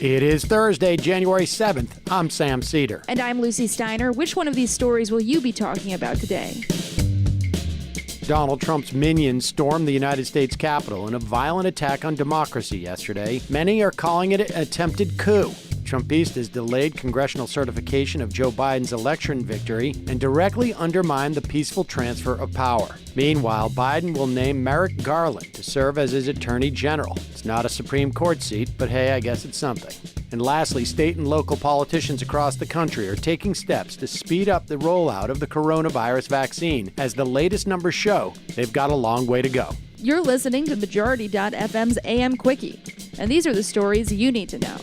It is Thursday, January 7th. I'm Sam Cedar. And I'm Lucy Steiner. Which one of these stories will you be talking about today? Donald Trump's minions stormed the United States Capitol in a violent attack on democracy yesterday. Many are calling it an attempted coup. Trumpistas delayed congressional certification of Joe Biden's election victory and directly undermined the peaceful transfer of power. Meanwhile, Biden will name Merrick Garland to serve as his attorney general. It's not a Supreme Court seat, but hey, I guess it's something. And lastly, state and local politicians across the country are taking steps to speed up the rollout of the coronavirus vaccine. As the latest numbers show, they've got a long way to go. You're listening to Majority.fm's AM Quickie, and these are the stories you need to know.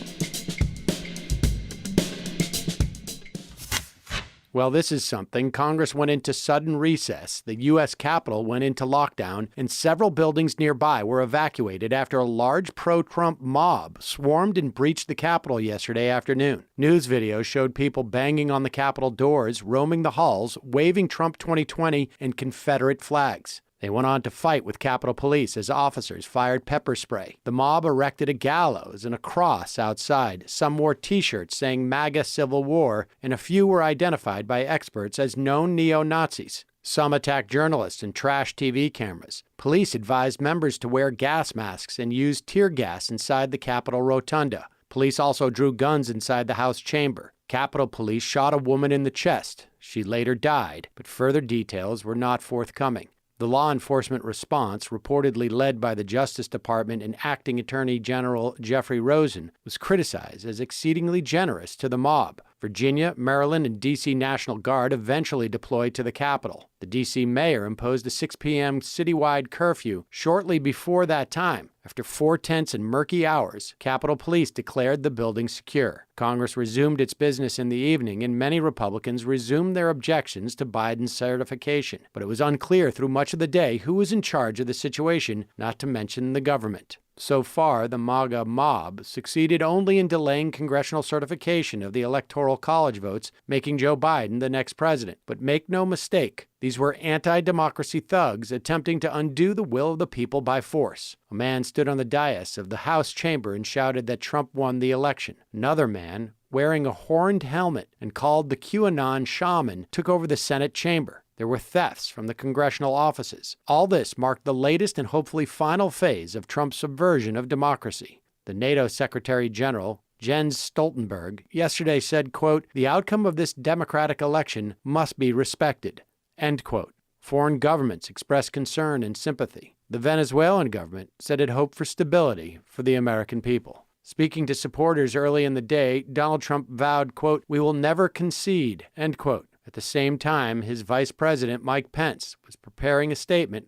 Well, this is something. Congress went into sudden recess, the U.S. Capitol went into lockdown, and several buildings nearby were evacuated after a large pro-Trump mob swarmed and breached the Capitol yesterday afternoon. News videos showed people banging on the Capitol doors, roaming the halls, waving Trump 2020 and Confederate flags. They went on to fight with Capitol Police as officers fired pepper spray. The mob erected a gallows and a cross outside. Some wore T-shirts saying MAGA Civil War, and a few were identified by experts as known neo-Nazis. Some attacked journalists and trashed TV cameras. Police advised members to wear gas masks and use tear gas inside the Capitol Rotunda. Police also drew guns inside the House chamber. Capitol Police shot a woman in the chest. She later died, but further details were not forthcoming. The law enforcement response, reportedly led by the Justice Department and Acting Attorney General Jeffrey Rosen, was criticized as exceedingly generous to the mob. Virginia, Maryland, and D.C. National Guard eventually deployed to the Capitol. The D.C. mayor imposed a 6 p.m. citywide curfew shortly before that time. After 4 tense and murky hours, Capitol Police declared the building secure. Congress resumed its business in the evening, and many Republicans resumed their objections to Biden's certification. But it was unclear through much of the day who was in charge of the situation, not to mention the government. So far, the MAGA mob succeeded only in delaying congressional certification of the Electoral College votes, making Joe Biden the next president. But make no mistake, these were anti-democracy thugs attempting to undo the will of the people by force. A man stood on the dais of the House chamber and shouted that Trump won the election. Another man, wearing a horned helmet and called the QAnon shaman, took over the Senate chamber. There were thefts from the congressional offices. All this marked the latest and hopefully final phase of Trump's subversion of democracy. The NATO Secretary General, Jens Stoltenberg, yesterday said, quote, "The outcome of this democratic election must be respected," end quote. Foreign governments expressed concern and sympathy. The Venezuelan government said it hoped for stability for the American people. Speaking to supporters early in the day, Donald Trump vowed, quote, "We will never concede," end quote. At the same time, his vice president, Mike Pence, was preparing a statement,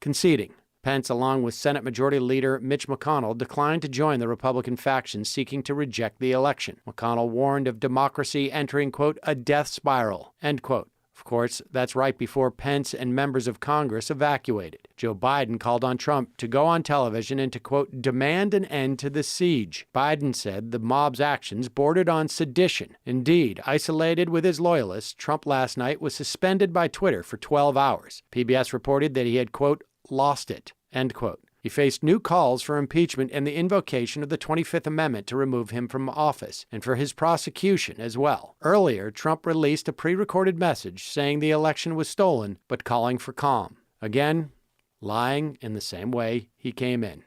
conceding. Pence, along with Senate Majority Leader Mitch McConnell, declined to join the Republican faction seeking to reject the election. McConnell warned of democracy entering, quote, "a death spiral," end quote. Of course, that's right before Pence and members of Congress evacuated. Joe Biden called on Trump to go on television and to, quote, "demand an end to the siege." Biden said the mob's actions bordered on sedition. Indeed, isolated with his loyalists, Trump last night was suspended by Twitter for 12 hours. PBS reported that he had, quote, "lost it," end quote. He faced new calls for impeachment and the invocation of the 25th Amendment to remove him from office, and for his prosecution as well. Earlier, Trump released a pre-recorded message saying the election was stolen, but calling for calm. Again, lying in the same way he came in.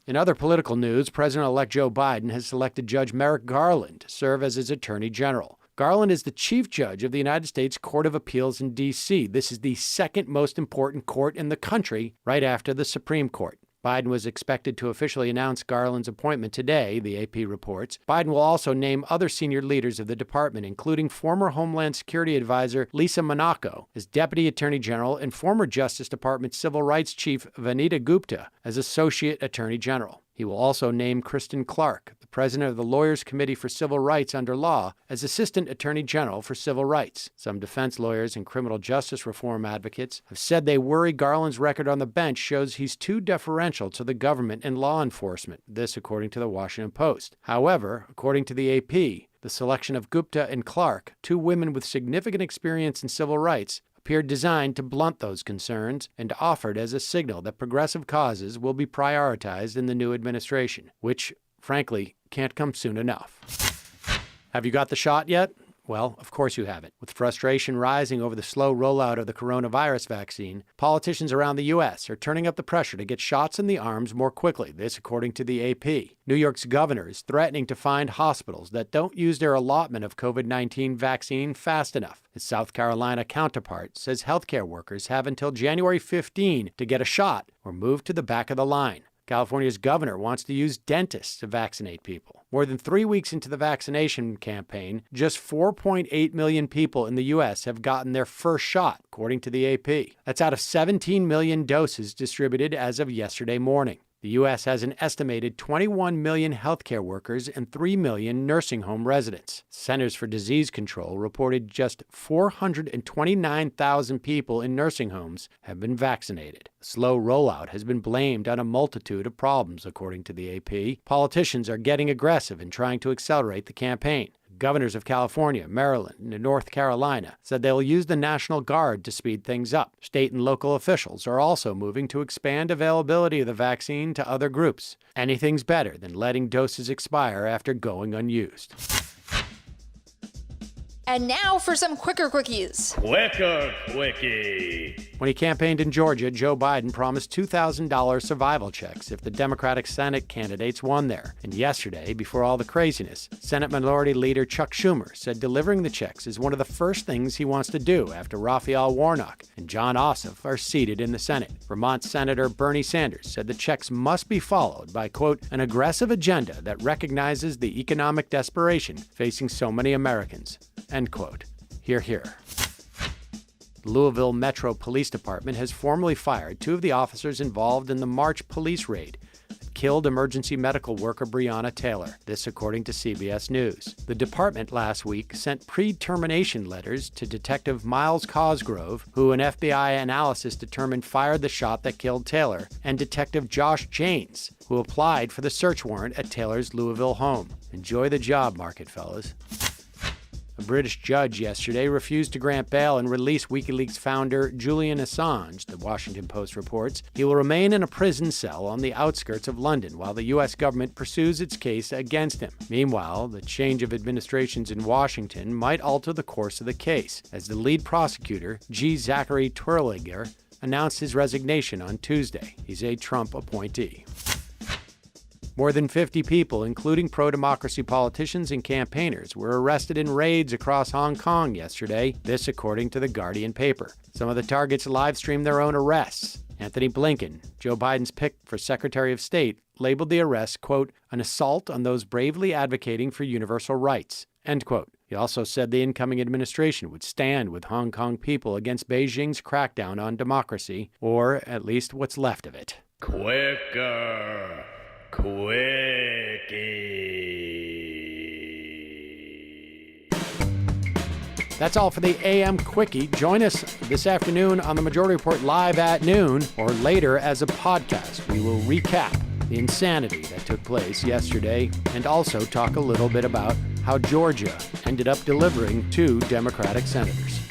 In other political news, President-elect Joe Biden has selected Judge Merrick Garland to serve as his Attorney General. Garland is the Chief Judge of the United States Court of Appeals in D.C. This is the second most important court in the country, right after the Supreme Court. Biden was expected to officially announce Garland's appointment today, the AP reports. Biden will also name other senior leaders of the department, including former Homeland Security Advisor Lisa Monaco as Deputy Attorney General and former Justice Department Civil Rights Chief Vanita Gupta as Associate Attorney General. He will also name Kristen Clark, the president of the Lawyers Committee for Civil Rights under law, as Assistant Attorney General for Civil Rights. Some defense lawyers and criminal justice reform advocates have said they worry Garland's record on the bench shows he's too deferential to the government and law enforcement, this according to the Washington Post. However, according to the AP, the selection of Gupta and Clark, two women with significant experience in civil rights, appeared designed to blunt those concerns and offered as a signal that progressive causes will be prioritized in the new administration, which, frankly, can't come soon enough. Have you got the shot yet? Well, of course you haven't. With frustration rising over the slow rollout of the coronavirus vaccine, politicians around the U.S. are turning up the pressure to get shots in the arms more quickly, this according to the AP. New York's governor is threatening to find hospitals that don't use their allotment of COVID-19 vaccine fast enough. His South Carolina counterpart says healthcare workers have until January 15 to get a shot or move to the back of the line. California's governor wants to use dentists to vaccinate people. More than 3 weeks into the vaccination campaign, just 4.8 million people in the U.S. have gotten their first shot, according to the AP. That's out of 17 million doses distributed as of yesterday morning. The U.S. has an estimated 21 million healthcare workers and 3 million nursing home residents. Centers for Disease Control reported just 429,000 people in nursing homes have been vaccinated. The slow rollout has been blamed on a multitude of problems, according to the AP. Politicians are getting aggressive in trying to accelerate the campaign. Governors of California, Maryland, and North Carolina said they'll use the National Guard to speed things up. State and local officials are also moving to expand availability of the vaccine to other groups. Anything's better than letting doses expire after going unused. And now for some quicker quickies. Quicker quickie. When he campaigned in Georgia, Joe Biden promised $2,000 survival checks if the Democratic Senate candidates won there. And yesterday, before all the craziness, Senate Minority Leader Chuck Schumer said delivering the checks is one of the first things he wants to do after Raphael Warnock and John Ossoff are seated in the Senate. Vermont Senator Bernie Sanders said the checks must be followed by, quote, an aggressive agenda that recognizes the economic desperation facing so many Americans. End quote. Hear, hear. The Louisville Metro Police Department has formally fired 2 of the officers involved in the March police raid that killed emergency medical worker Breonna Taylor. This according to CBS News. The department last week sent pre-termination letters to Detective Miles Cosgrove, who an FBI analysis determined fired the shot that killed Taylor, and Detective Josh Janes, who applied for the search warrant at Taylor's Louisville home. Enjoy the job market, fellas. A British judge yesterday refused to grant bail and release WikiLeaks founder Julian Assange, the Washington Post reports. He will remain in a prison cell on the outskirts of London while the U.S. government pursues its case against him. Meanwhile, the change of administrations in Washington might alter the course of the case, as the lead prosecutor, G. Zachary Terwilliger, announced his resignation on Tuesday. He's a Trump appointee. More than 50 people, including pro-democracy politicians and campaigners, were arrested in raids across Hong Kong yesterday, this according to the Guardian paper. Some of the targets live-streamed their own arrests. Anthony Blinken, Joe Biden's pick for Secretary of State, labeled the arrest, quote, an assault on those bravely advocating for universal rights, end quote. He also said the incoming administration would stand with Hong Kong people against Beijing's crackdown on democracy, or at least what's left of it. Quicker quickie. That's all for the AM Quickie. Join us this afternoon on the Majority Report live at noon or later as a podcast. We will recap the insanity that took place yesterday and also talk a little bit about how Georgia ended up delivering 2 Democratic senators.